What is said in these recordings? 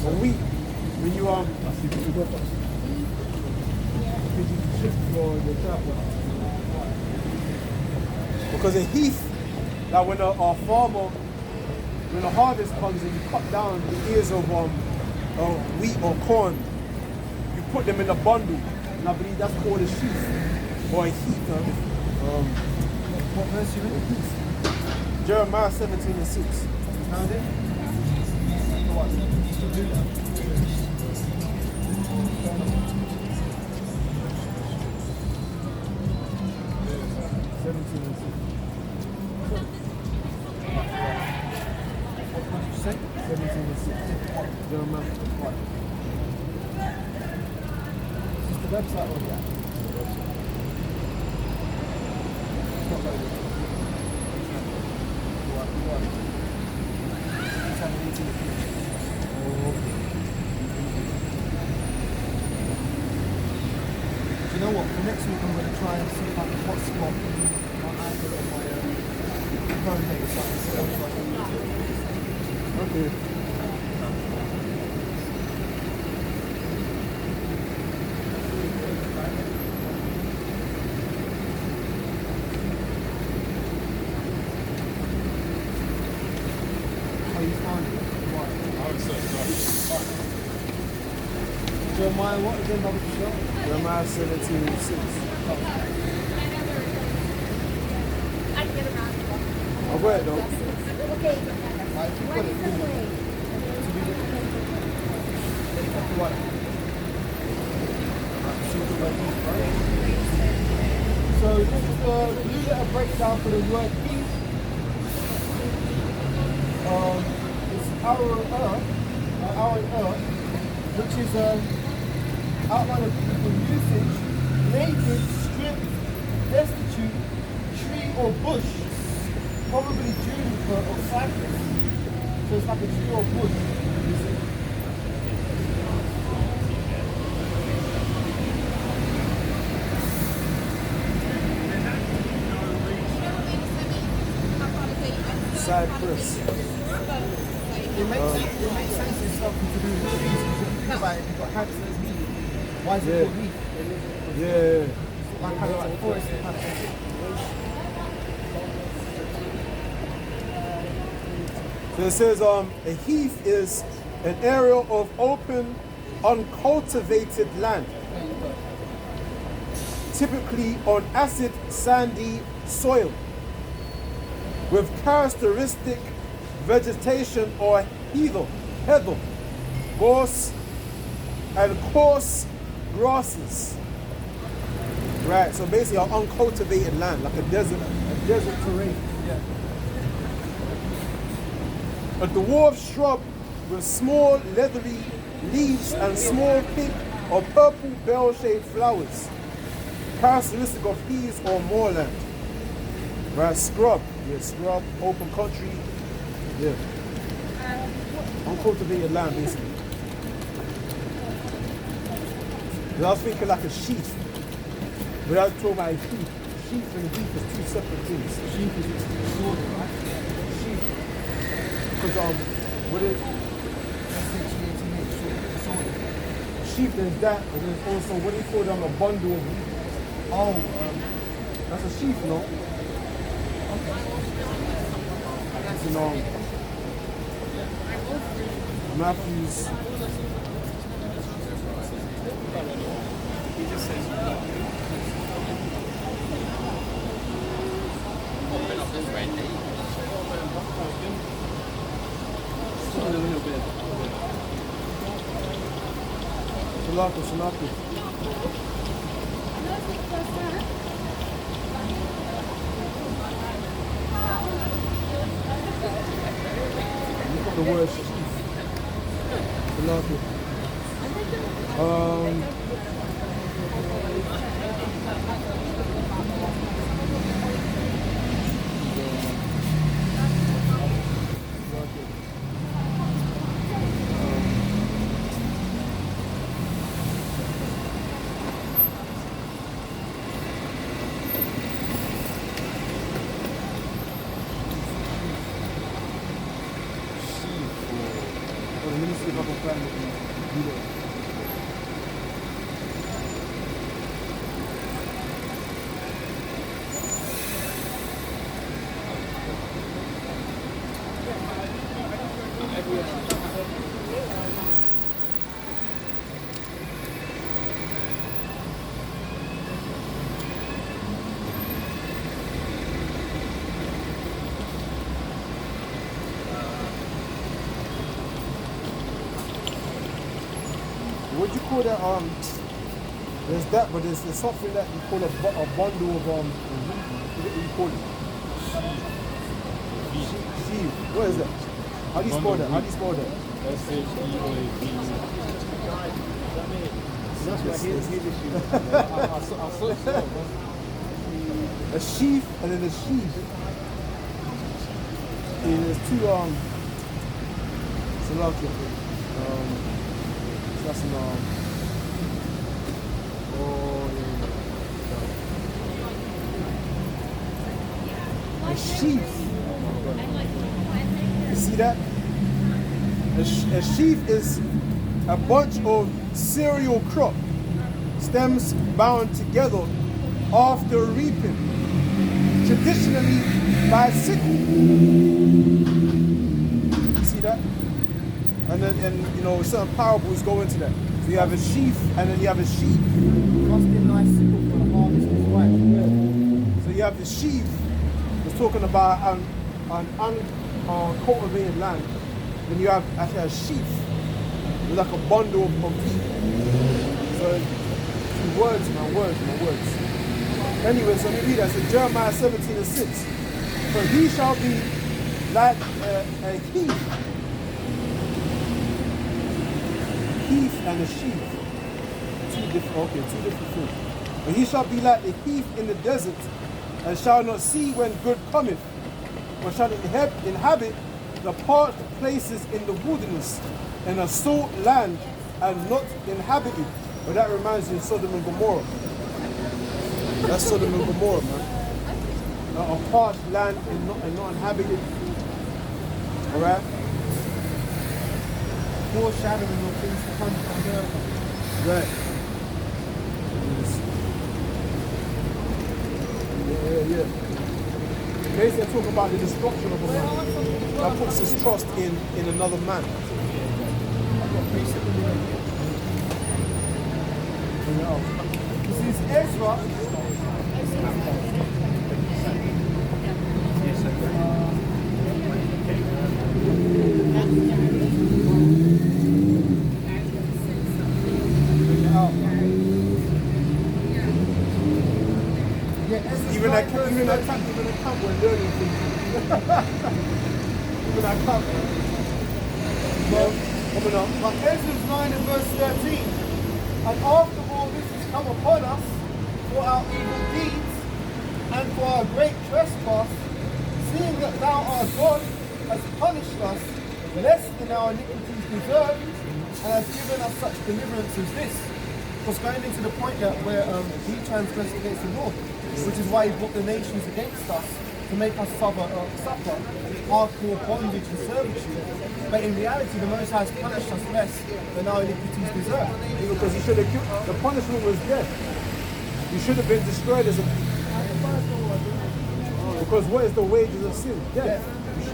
A wheat. When you because a heath, like when a farmer, when the harvest comes and you cut down the ears of wheat or corn, you put them in a bundle, and I believe that's called a sheaf or a heath. What verse you in? Jeremiah 17:6. Found it? What? Do that. 17:6. What did you say? 17:6. Jeremiah. Is this the website or the app? It's not loaded. It's on 18. Do you know what? For next week I'm going to try and see if I can hotspot my iPad or my phone data so I can see how I can use it. Okay. How you find it? Jeremiah, what is in Bible show? Jeremiah 17:6. I can get around to it. I'll go ahead though. Okay. Right, if you put it in Wait. to read it, then you have to what? See the word heath, right? So this is the blue letter breakdown for the word heath. It's our which is outline of people usage, naked, stripped, destitute, tree or bush, probably juniper or cypress. So it's like a tree or bush. You see? Cypress. It makes sense it's something to do with trees because if you think about it, you've got hamsters, heath. Why is it called heath? Yeah. Like kind of like forest kind of thing. So it says a heath is an area of open, uncultivated land, typically on acid, sandy soil, with characteristic vegetation or heather, gorse, and coarse grasses. Right, so basically an uncultivated land, like a desert terrain. Yeah. A dwarf shrub with small leathery leaves and small pink or purple bell-shaped flowers, characteristic of heath or moorland. Right, scrub, open country, yeah. Uncultivated land, basically. And I was thinking like a sheath, but I was talking about a heath. Sheath and heath is two separate things. Sheep is sword, right? Sheath, because what is S-H-E-A-T-H, sword. sheath is that, and there's also what do you call them, a bundle of wheat. Oh, That's a sheath, no? It's in Matthew's. Salatu. Look at the word sheath. Salatu. if I can find the video. What do you call that? There's that, but there's something that you call a bundle of what do you call it? Sheave. What is that? How do you spell that? How do you spell that? S-H-E-A-V. A sheaf and then a sheaf. And there's two Slovakia. So that's an a sheaf. You see that? A sheaf is a bunch of cereal crop stems bound together after reaping, traditionally by sickle. You see that? And then, certain parables go into that. So you have a sheaf and then you have a sheep. Must be a nice sickle for the harvest as well. So you have the sheaf, it's talking about an uncultivated land. Then you have actually a sheaf, like a bundle of wheat. So words. Anyway, so let me read that. So Jeremiah 17:6. For he shall be like a heath and a sheaf. Two different things. But he shall be like the heath in the desert, and shall not see when good cometh, but shall inhabit the parched places in the wilderness, in a salt land, and not inhabited. But that reminds me of Sodom and Gomorrah. That's Sodom and Gomorrah, man. A parched land and not inhabited. Alright? Foreshadowing of things to come from America. Right. Yeah. Basically, I talk about the destruction of a man that puts his trust in another man. This is Ezra. Even at camp, we're learning things. Even at camp. Well, coming up. But Ezra 9 and verse 13. And after all this has come upon us, for our evil deeds, and for our great trespass, seeing that thou our God has punished us less than our iniquities deserve, and has given us such deliverance as this. Was going into the point that where we transgressed against the Lord, which is why he brought the nations against us to make us suffer hardcore bondage and servitude. But in reality, the Most High has punished us less than our iniquities deserve. Because he should have, the punishment was death. You should have been destroyed as a because what is the wages of sin? Death.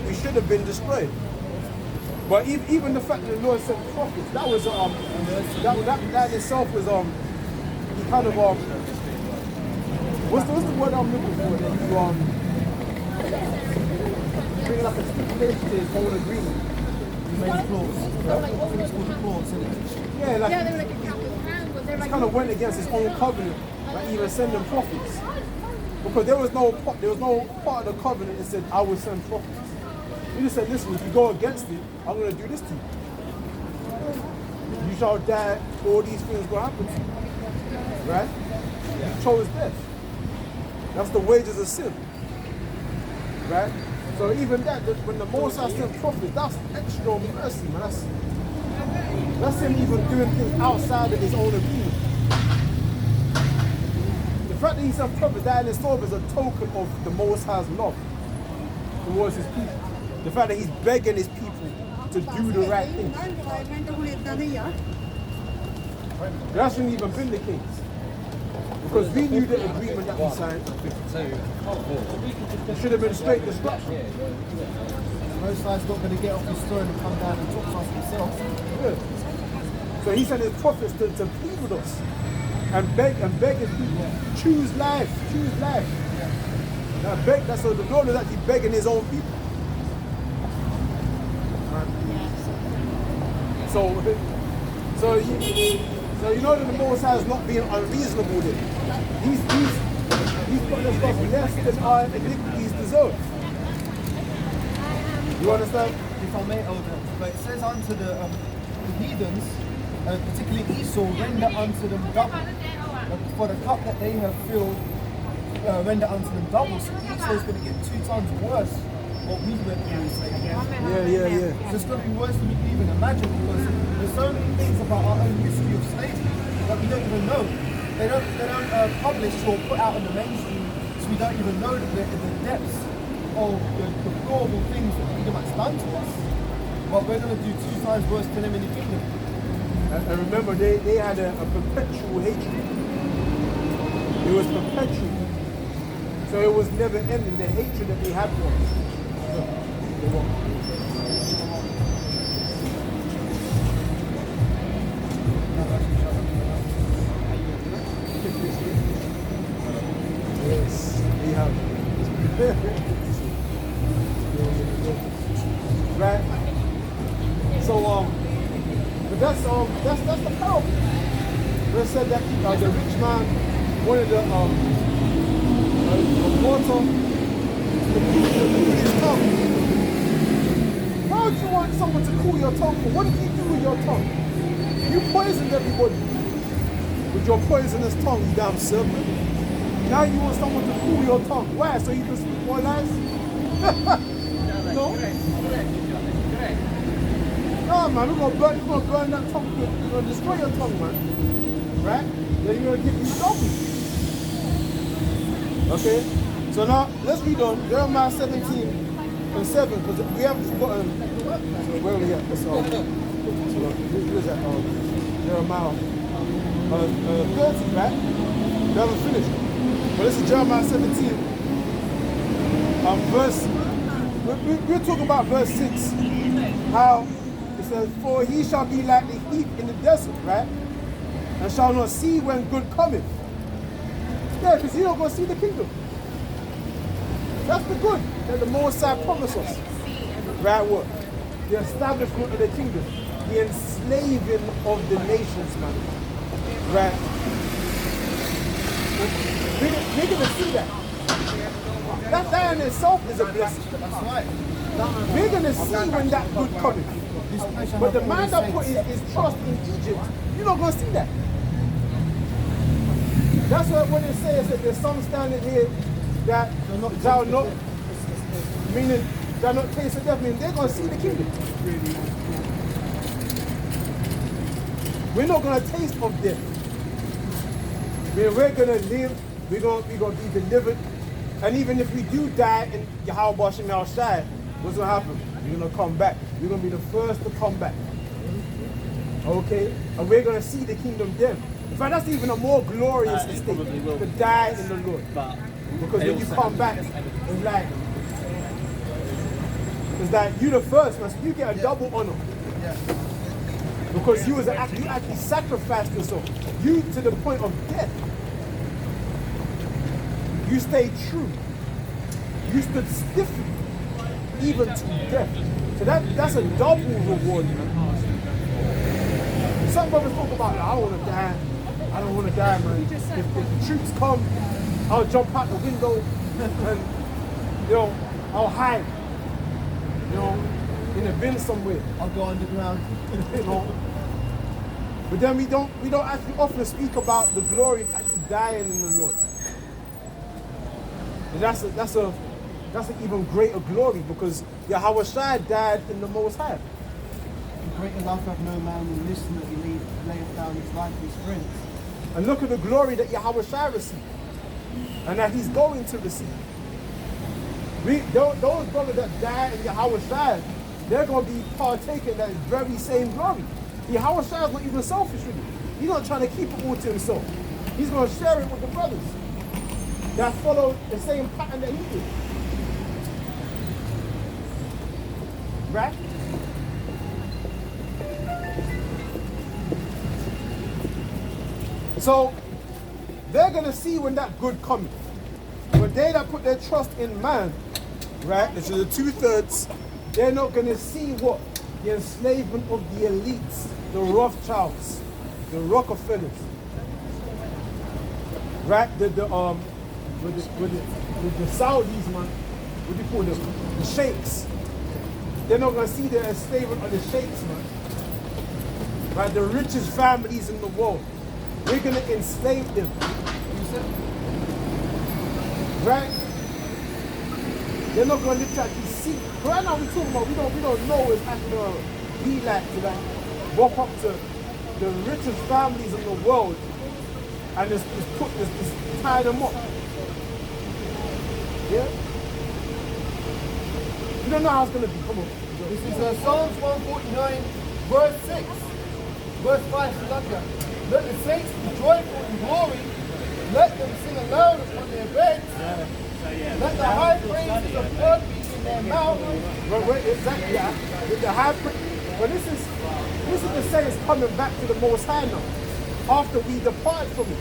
We should have been destroyed. But even the fact that the Lord sent prophets, that was that itself was he kind of what's the word I'm looking for? That you bring like a stipulation to his whole agreement. You made a clause. I think it's called a clause, isn't it? Yeah, like Yeah, they were like a Catholic hand, but they're he like kind of went against his own covenant, like even sending prophets. Because there was no part of the covenant that said I will send prophets. He just said, listen, if you go against it, I'm going to do this to you. You shall die, all these things will happen to you. Right? You chose death. That's the wages of sin. Right? So even that, when the Most High sent prophets, that's extra mercy, man. That's him even doing things outside of his own agreement. The fact that he sent prophets, that in itself is a token of the Most High's love towards his people. The fact that he's begging his people to do the right thing. That shouldn't even been the case. Because we knew the agreement that we signed. It should have been straight destruction. Most guys not going to get off the throne and come down and talk to us himself. Yeah. So he sent his prophets to plead with us and beg his people, choose life, choose life. Now beg, that's so the Lord is actually begging his own people. So you know that the Most High is not being unreasonable there. He's putting us off less than our iniquities deserve. You understand? If I may, Elder, but it says unto the heathens, particularly Esau, render unto them double. For the cup that they have filled, render unto them double. So Esau's going to get 2 times worse what we went through in slavery. Yeah. So it's going to be worse than we can even imagine, because there's so many things about our own history of slavery that we don't even know. They don't publish or put out in the mainstream, so we don't even know the depths of the deplorable things that freedom has done to us. But we're going to do 2 times worse to them in the kingdom. And remember, they had a perpetual hatred. It was perpetual. So it was never ending, the hatred that they had for us. Yes, we have. Right? So but that's the parable. They said that the rich man wanted the water to cool his tongue. Why would you want someone to cool your tongue for? What did you do with your tongue? You poisoned everybody with your poisonous tongue, you damn serpent. Now you want someone to cool your tongue. Why? So you can speak more lies? No? No, man, we're gonna burn that tongue. We're gonna destroy your tongue, man. Right? Then you're gonna give you double. Okay? So now, let's read on Jeremiah 17:7, because we haven't forgotten. So where are we at? Where's that? Jeremiah 30, right? We haven't finished. But this is Jeremiah 17. We're talking about verse 6. How it says, for he shall be like the heat in the desert, right? And shall not see when good cometh. Yeah, because you're not going to see the kingdom. That's the good that the Most High promised us. Right, what? The establishment of the kingdom. The enslaving of the nations, man. Right? We're going to see that. That in itself is a blessing. That's right. We're going to see when that good cometh. But the man that put his trust in Egypt, you're not going to see that. That's why when it says that there's some standing here that thou not, meaning thou not taste of death, meaning they're going to see the kingdom. We're not going to taste of death. We're going to live, we're going to be delivered. And even if we do die in Yahweh Bashem Shai, what's going to happen? We're going to come back. We're going to be the first to come back. Okay? And we're going to see the kingdom then. In fact, that's even a more glorious estate to die in the Lord. Because when you come back, it's like you the first, man. So you get a double honor. Because you actually sacrificed yourself. You to the point of death. You stayed true. You stood stiffly, even to death. So that's a double reward, man. Some brothers talk about, I don't want to die. I don't want to die, man. If the troops come, I'll jump out the window and, I'll hide. In a bin somewhere. I'll go underground. But then we don't actually often speak about the glory of actually dying in the Lord. And that's an even greater glory, because Yahweh Shai died in the Most High. The greater love have no man than this, that he layeth down his life for his friends. And look at the glory that Yahweh Shai received, and that he's going to receive. Those brothers that died in Yahweh Shai, they're going to be partaking that very same glory. Yahweh Shai is not even selfish with it. He's not trying to keep it all to himself. He's going to share it with the brothers that follow the same pattern that he did. Right? So, they're going to see when that good cometh. But they that put their trust in man, right, which is the 2/3, they're not going to see what? The enslavement of the elites, the Rothschilds, the Rockefellers, right? With the Saudis, man, what do you call them? The sheikhs. They're not going to see the enslavement of the sheikhs, man. Right? The richest families in the world. We're going to enslave them. Right? They're not going to literally see. Right now we're talking about, we don't know what it's actually going to be like to like walk up to the richest families in the world and just tie them up. Yeah? You don't know how it's going to be. Come on. This is Psalms 149, verse 6. Verse 5, Salaka. Let the saints be joyful in glory. Let them sing aloud upon their beds. Let the high praises of God be in their mouth. Exactly, yeah. With the high but this is the saints coming back to the Most High now. After we depart from it.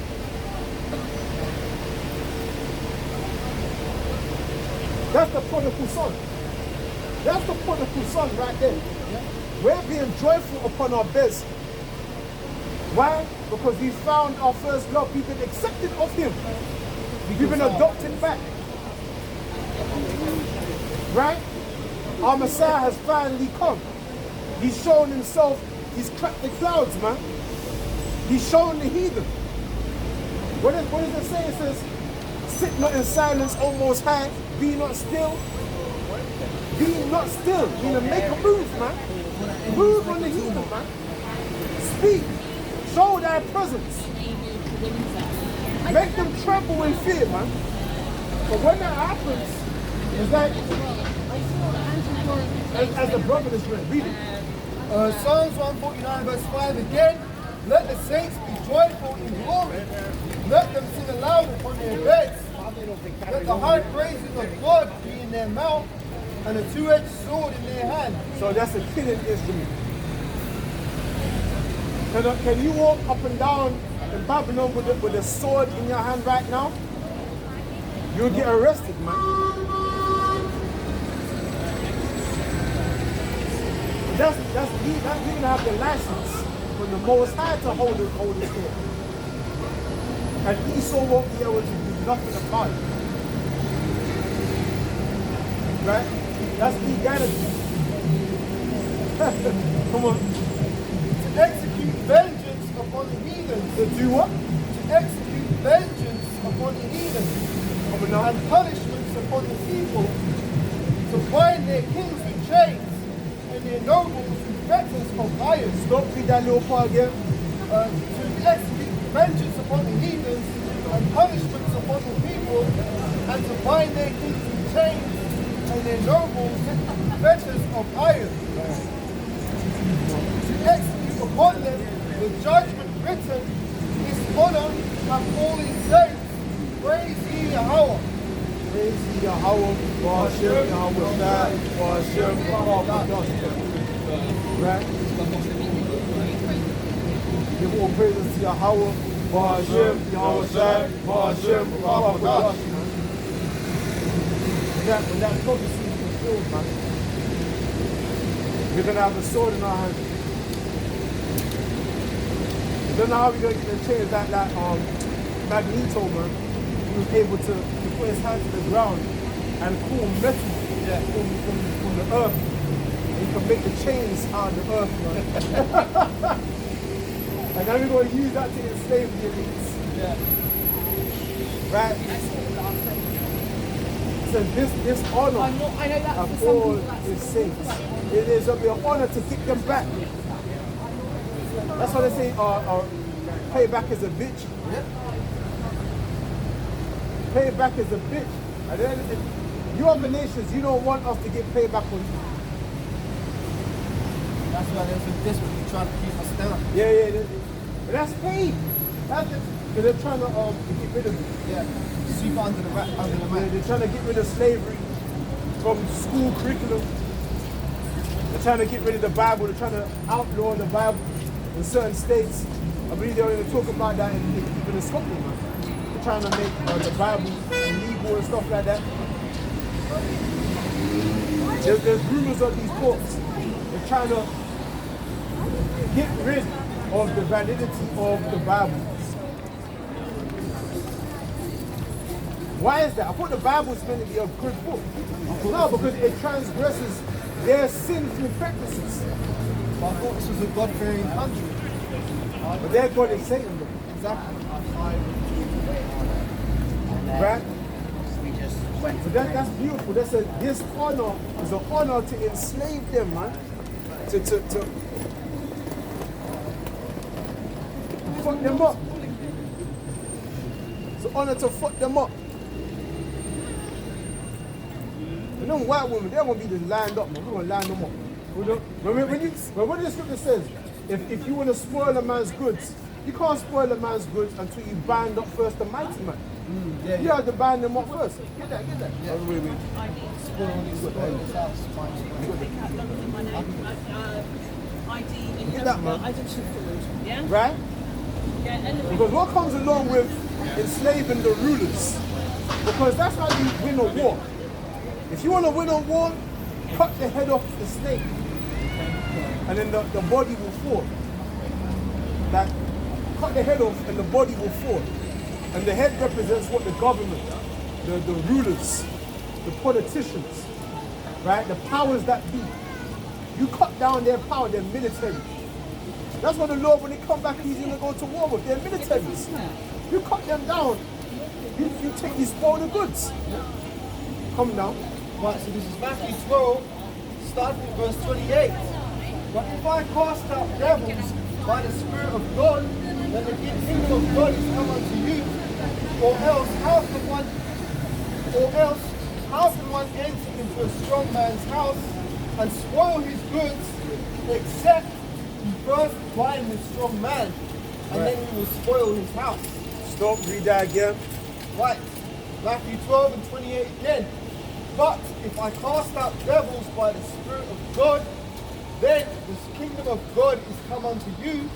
That's the prodigal son. That's the prodigal son right there. We're being joyful upon our beds. Why? Because we found our first love. We've been accepted of him. We've been adopted back. Right? Our Messiah has finally come. He's shown himself. He's cracked the clouds, man. He's shown the heathen. What does it say? It says, sit not in silence, O Most High. Be not still. Be not still. You know, make a move, man. Move on the heathen, man. Speak. Show thy presence. Make them tremble in fear, man. But when that happens, it's like, as the brother is read it. Psalms 149, verse 5 again. Let the saints be joyful in glory. Let them sing aloud upon their beds. Let the high praises of God be in their mouth and a two-edged sword in their hand. So that's a killing instrument. Can you walk up and down in Babylon with a sword in your hand right now? You'll get arrested, man. That's you gonna have the license from the Most High to hold the sword. And Esau won't be able to do nothing about it. Right? That's legality. Come on. To execute vengeance upon the heathen. To do what? To execute vengeance upon the heathen. And punishments upon the people. To bind their kings with chains and their nobles with fetters of iron. Stop with that little part again. To execute vengeance upon the heathen and punishments upon the people, and to bind their kings with chains and their nobles with fetters of iron. To execute upon them the judgment written, his honor and all his saints. Praise ye Yahweh. Praise ye Yahweh. Hashem, Yahweh Shai, Hashem, right? Give all praises to Yahweh. Hashem, Yahweh Shai, Hashem, when that prophecy is fulfilled, man, we're gonna have a sword in our hand. I don't know how we're gonna get the change that Magneto, man. He was able to put his hand to the ground and pull metal from the earth. And he can make the chains out of the earth, man. And then we're going to use that to enslave the elites. Yeah. Right? So this honor I know that of for some all people that's his saints, it is of your honor to kick them back. That's why they say payback is a bitch. Payback is a bitch. And then, you other nations, you don't want us to get payback on you. That's why they're so desperately trying to keep us down. But that's paid. That's just, because they're trying to get rid of it. Yeah. Sweep under the mat. They're trying to get rid of slavery from school curriculum. They're trying to get rid of the Bible. They're trying to outlaw the Bible in certain states. I believe they're going to talk about that even in Scotland. Man. They're trying to make the Bible illegal and stuff like that. There's rumors of these talks. They're trying to get rid of the validity of the Bible. Why is that? I thought the Bible was meant to be a good book. No, because it transgresses their sinful practices. But I thought this was a God-fearing country. But their God is Satan, though. Exactly. Right? We just went. So that's beautiful. This honor is an honor to enslave them, man. To fuck them up. It's an honor to fuck them up. And them white women, they're gonna be just lined up, man. We're gonna line them up. When the scripture says, if you want to spoil a man's goods, you can't spoil a man's goods until you bind up first the mighty man. You have to bind them up first. Get that. Yeah. Oh, wait. Spoil this house. Get that, man. Yeah? Right? Yeah, and the Because what comes along with enslaving the rulers? Because that's how you win a war. If you want to win a war, cut the head off the snake. And then the body will fall. Like, cut the head off and the body will fall. And the head represents what the government, the rulers, the politicians, right? The powers that be. You cut down their power, their military. That's what the Lord, when they come back, he's going to go to war with their militaries. You cut them down, you spoil the goods. Come now. Right, so this is Matthew 12, starting with verse 28. But if I cast out devils by the Spirit of God, then the kingdom of God is come unto you. Or else, how can one enter into a strong man's house and spoil his goods, except he first bind the strong man, and then he will spoil his house. Stop, read that again. Right, Matthew 12 and 28 again. But if I cast out devils by the Spirit of God, then the kingdom of God is come unto you.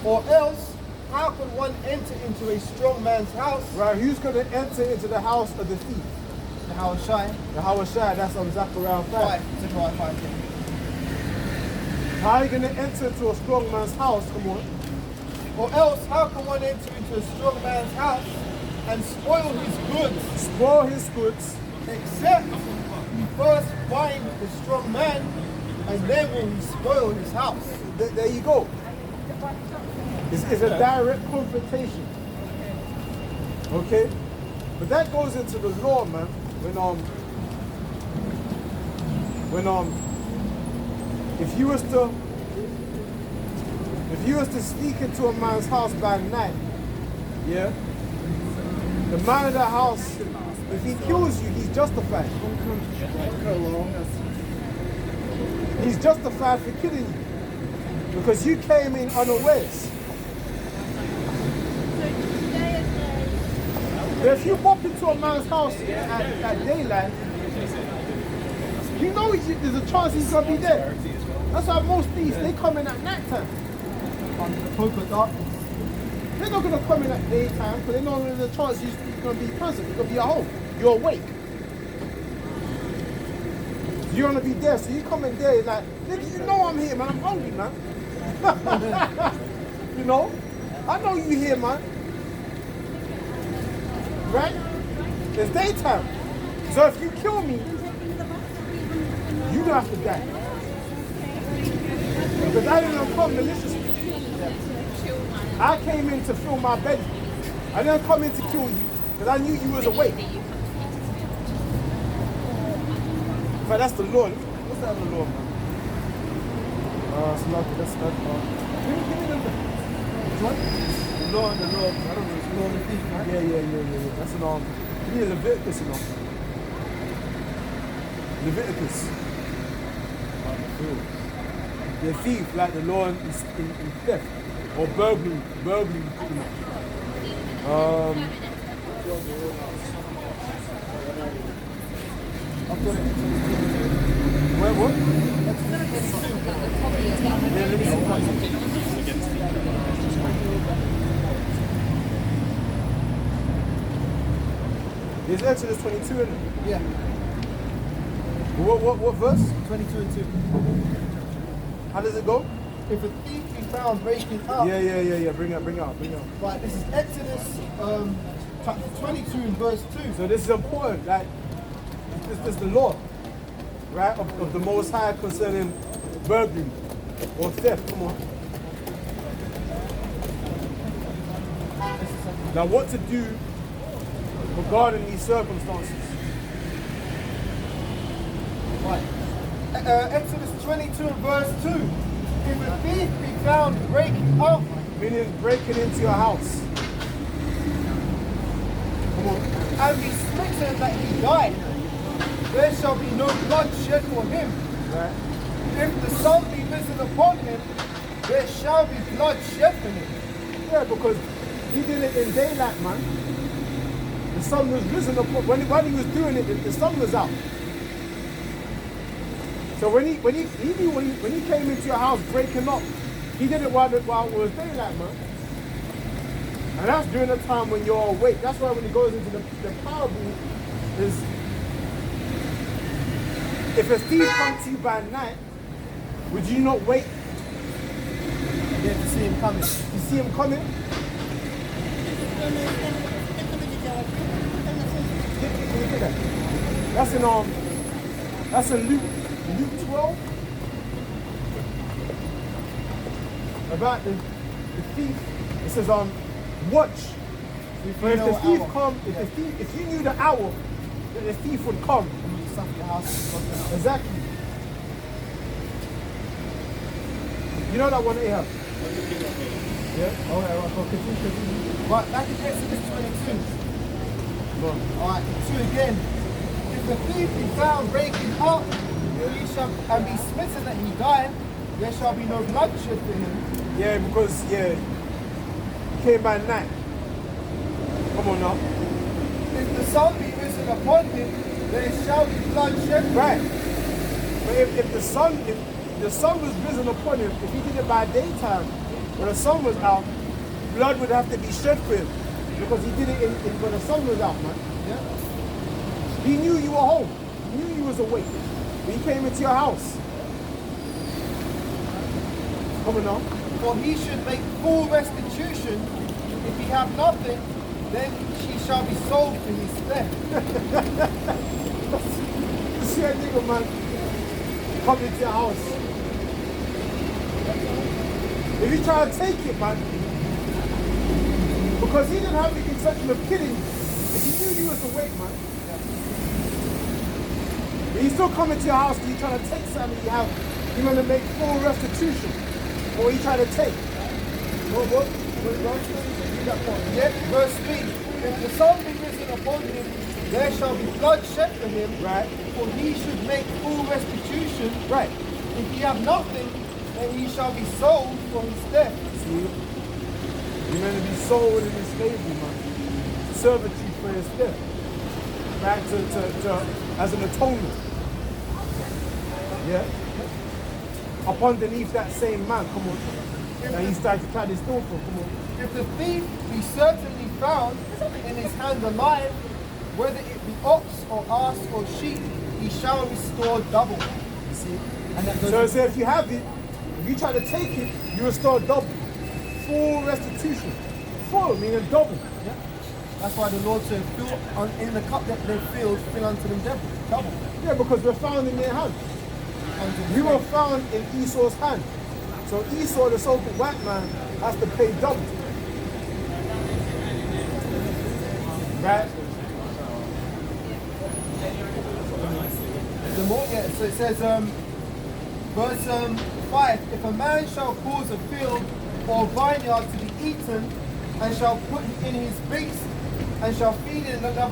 Or else, how can one enter into a strong man's house? Right, who's going to enter into the house of the thief? The house shine. The Hawashai, that's on Zechariah 5. Zechariah 5. How are you going to enter into a strong man's house? Come on. Or else, how can one enter into a strong man's house and spoil his goods, Spoil his goods. except he first bind the strong man, and then will he spoil his house? There you go. It's a direct confrontation. Okay? But that goes into the law, man. If you was to sneak into a man's house by night, yeah, the man of the house, if he kills you, he's justified. He's justified for killing you because you came in unawares. But if you pop into a man's house at daylight, you know there's a chance he's going to be there. That's why most thieves, they come in at night time. Under the cloak of darkness. They're not going to come in at daytime because they know there's a chance he's going to be present. He's going to be at home. You're awake. You're going to be there. So you come in there, like, nigga, you know I'm here, man. I'm hungry, man. You know? I know you here, man. Right? It's daytime. So if you kill me, you don't have to die. Because I didn't come maliciously. I came in to fill my belly. I didn't come in to kill you because I knew you was awake. But that's the law. What's that the law, man? It's not. That's not. Give me the what? The law. I don't know. It's law of the thief, right? Yeah. That's an give me a Leviticus, you know. Leviticus. The thief, like the law in theft or burglary, pretty much. I've got it. Where what? Is Exodus 22 in it? Yeah, What verse? 22 and 2. How does it go? If a thief be found breaking up, Yeah. Bring it out. right, this is Exodus chapter 22 and verse 2. So this is important. Like, this is the law, right, of the Most High concerning burglary or theft. Come on. Now, what to do regarding these circumstances? Right. Exodus 22 and verse 2. If a thief be found breaking up, Meaning breaking into your house. Come on. and be smitten that he died, there shall be no blood shed for him. Right. If the sun be risen upon him, there shall be blood shed for him. Yeah, because he did it in daylight, man. The sun was risen upon. When he was doing it, the sun was out. So when he came into your house breaking up, he did it while it was daylight, man. And that's during the time when you're awake. That's why when he goes into the parable, is if a thief comes to you by night, would you not wait Yeah, to see him coming. to see him coming? Can you get that? That's in Luke 12. About the thief. It says watch. For if the thief come, if you knew the hour that the thief would come. You stuff your house. Exactly. You know that one that you have? Yeah? Alright, continue. Right, back in Exodus 22. Go on. Alright, 2 again. If the thief be found breaking up, he shall and be smitten that he died, there shall be no bloodshed for him. Yeah, because he came by night. Come on now. If the sun be risen upon him, there shall be bloodshed for Right. him. But if the sun was risen upon him, if he did it by daytime, when the sun was out, blood would have to be shed for him. Because he did it when the sun was out, man. Yeah? He knew you were home. He knew you was awake. When he came into your house. Come on now. For he should make full restitution. If he have nothing, then he shall be sold for his theft. You see that nigga, man, come into your house. If you try to take it, man, because he didn't have the intention of killing you. If he knew you was awake, man. But he still come into your house because he's trying to take something you have. You're going to make full restitution. Or he trying to take. What? Yet, verse 3. If the sun be risen upon him, there shall be blood shed for him. Right. For he should make full restitution. Right. If he have nothing, then he shall be sold for his theft. See? You're going to be sold into slavery, man. Servitude for his death. Back to as an atonement. Yeah? Up underneath that same man, come on. And he started to try to steal from, come on. If the thief be certainly found in his hand alive, whether it be ox or ass or sheep, he shall restore double. You see? And that goes So it says if you have it, if you try to take it, you restore double. Full restitution. Full, meaning double. Yeah. That's why the Lord said, in the cup that they filled, fill unto them double. Yeah, because we're found in their hand. We were found in Esau's hand. So Esau, the so-called white man, has to pay double. Right? The more, yeah, so it says, verse 5, if a man shall cause a field or vineyard to be eaten, and shall put it in his beast, and shall feed it in another